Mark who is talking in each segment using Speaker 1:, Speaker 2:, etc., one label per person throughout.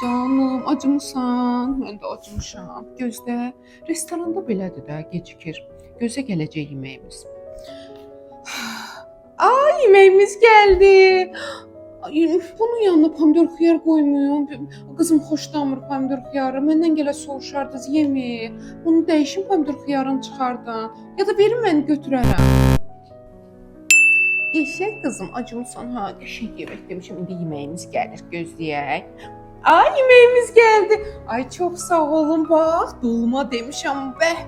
Speaker 1: Canım, acımısan? Mən də acımışam. Gözlə, restoranda belədir də, gecikir. Gözə gələcək yeməyimiz. Ay, yeməyimiz gəldi. Ay, bunun yanına pomidor xiyar qoymayım. Qızım xoşlamır pomidor xiyarı. Məndən gələ soruşardınız yemi. Bunu dəyişin pomidor xiyarını çıxardın. Ya da verin mən götürərəm. Qəşəng qızım, acımısan ha, qəşəng yemək demişim. İndi yeməyimiz gəlir, gözləyək. Ay, yeməyimiz gəldi. Ay, çox sağ olun, bax. Dolma demişəm. Bəh.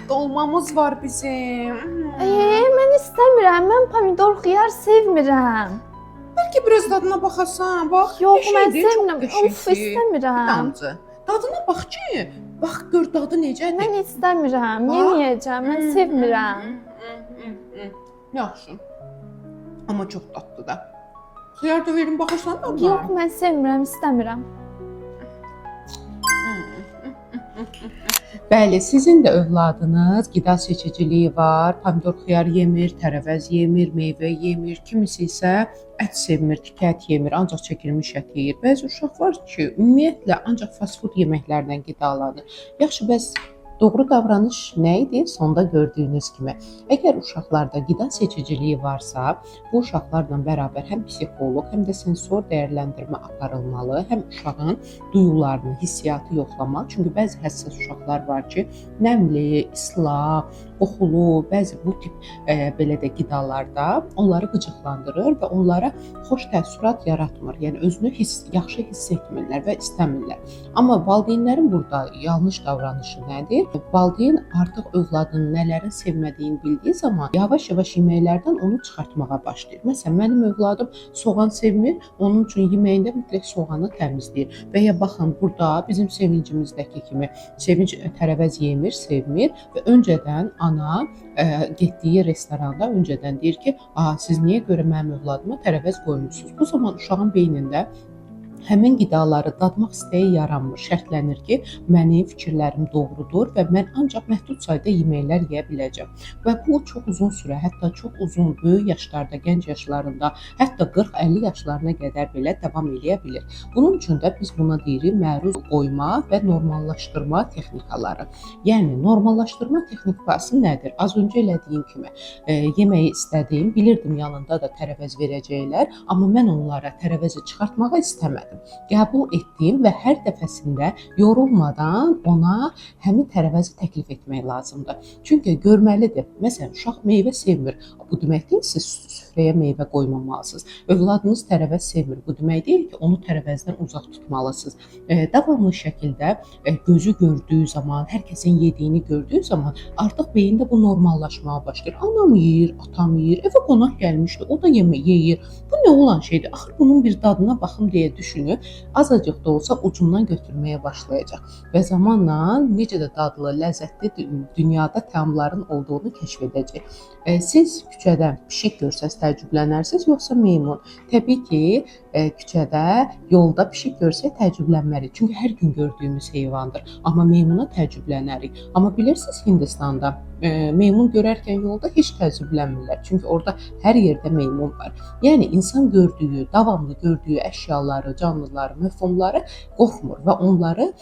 Speaker 1: Dolmamız var bizim.
Speaker 2: Mən istəmirəm. Mən pomidor xiyar sevmirəm.
Speaker 1: Bəlkə biraz dadına baxasan, bax.
Speaker 2: Yox, mən
Speaker 1: qəşəngdir, çox
Speaker 2: sevmirəm.
Speaker 1: qəşəngdir.
Speaker 2: Of, istəmirəm.
Speaker 1: Damcı. Dadına bax ki, bax gör dadı necədir.
Speaker 2: Mən istəmirəm. Yeməyəcəm. Mən sevmirəm.
Speaker 1: Yaxşı. Amma çox dadlı da. Xiyar da verin baxırsan da.
Speaker 2: Yox, mən sevmirəm, istəmirəm.
Speaker 1: Bəli, sizin də övladınız qida seçiciliyi var, pomidor xiyar yemir, tərəvəz yemir, meyvə yemir, kimisi isə ət sevmir, tikə ət yemir, ancaq çəkilmiş ət yeyir. Bəzi uşaq var ki, ümumiyyətlə ancaq fast food yeməklərdən qidalanır. Yaxşı, bəs doğru davranış nə idi? Sonda gördüyünüz kimi. Əgər uşaqlarda qida seçiciliyi varsa, bu uşaqlarla bərabər həm psixoloq, həm də sensor dəyərləndirmə aparılmalı, həm uşağın duyularını, hissiyatı yoxlamaq. Çünki bəzi həssas uşaqlar var ki, nəmli, islah, qoxulu, bəzi bu tip belə də qidalarda onları qıcıqlandırır və onlara xoş təəssürat yaratmır. Yəni özünü yaxşı hiss etmirlər və istəmirlər. Amma valideynlərin burada yanlış davranışı nədir? Valideyn artıq övladının nələrin sevmədiyini bildiyi zaman yavaş-yavaş yeməklərdən onu çıxartmağa başlayır. Məsələn, mənim övladım soğan sevmir, onun üçün yeməyində mütləq soğanı təmizləyir. Və ya baxın, burada bizim sevincimizdəki kimi sevinc tərəvəz yemir, sevmir və öncədən ana getdiyi restoranda öncədən deyir ki, siz niyə görə mənim övladıma tərəvəz qoymusunuz? Bu zaman uşağın beynində həmin qidaları dadmaq istəyi yaranmır. Şərtlənir ki, mənim fikirlərim doğrudur və mən ancaq məhdud sayda yeməklər yeyə biləcəm. Və bu çox uzun sürə, hətta çox uzun, böyük yaşlarda, gənc yaşlarında, hətta 40-50 yaşlarına qədər belə davam edə bilər. Bunun üçün də biz buna deyirik məruz qoyma və normallaşdırma texnikaları. Yəni normallaşdırma texnikası nədir? Az öncə elədiyim kimi yeməyi istədim, bilirdim yanında da tərəvəz verəcəklər, amma mən onlara tərəvəzi çıxartmağa istəmədim. Qəbul etdim və hər dəfəsində yorulmadan ona həmin tərəvəzi təklif etmək lazımdır. Çünki görməlidir. Məsələn, uşaq meyvə sevmir. Bu demək deyil ki, siz süfrəyə meyvə qoymamalısınız. Övladınız tərəvəz sevmir. Bu demək deyil ki, onu tərəvəzdən uzaq tutmalısınız. Davamlı şəkildə gözü gördüyü zaman, hər kəsin yediyini gördüyü zaman artıq beyində bu normallaşmağa başlayır. Anam yeyir, atam yeyir, evə qonaq gəlmişdi, o da yemək yeyir. Bu nə olan şeydir? Axır bunun bir dadına baxım deyə düşünür. Azacıq da olsa ucundan götürməyə başlayacaq və zamanla necə də dadlı, ləzzətli dünyada təamların olduğunu kəşf edəcək. Siz küçədə pişik görsəz təəccüblənərsiniz, yoxsa meymun? Təbii ki, küçədə, yolda pişik görsək təəccüblənmərik. Çünki hər gün gördüyümüz heyvandır. Amma meymuna təəccüblənərik. Amma bilirsiniz, Hindistanda meymun görərkən yolda heç təəccüblənmirlər. Çünki orada hər yerdə meymun var. Yəni insan gördüyü, davamlı gördüyü əşyaları, canlıları, məfhumları qorxmur və onları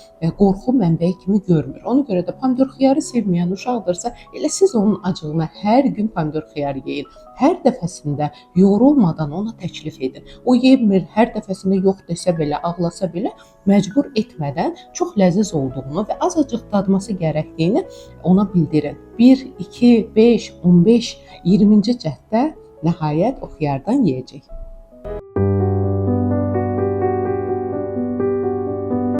Speaker 1: qorxu mənbəyi kimi görmür. Ona görə də pomidor xiyarı sevməyən uşaqdırsa, elə siz onun acığına hər gün pomidor xiyarı yeyin. Hər dəfəsində yorulmadan ona təklif edin. O yemir, hər dəfəsində yox desə belə, ağlasa belə məcbur etmədən çox ləziz olduğunu və azacıq dadması gərəkdiyini ona bildirin. 1, 2, 5, 15, 20-ci cəhddə nəhayət o xiyardan yeyəcək.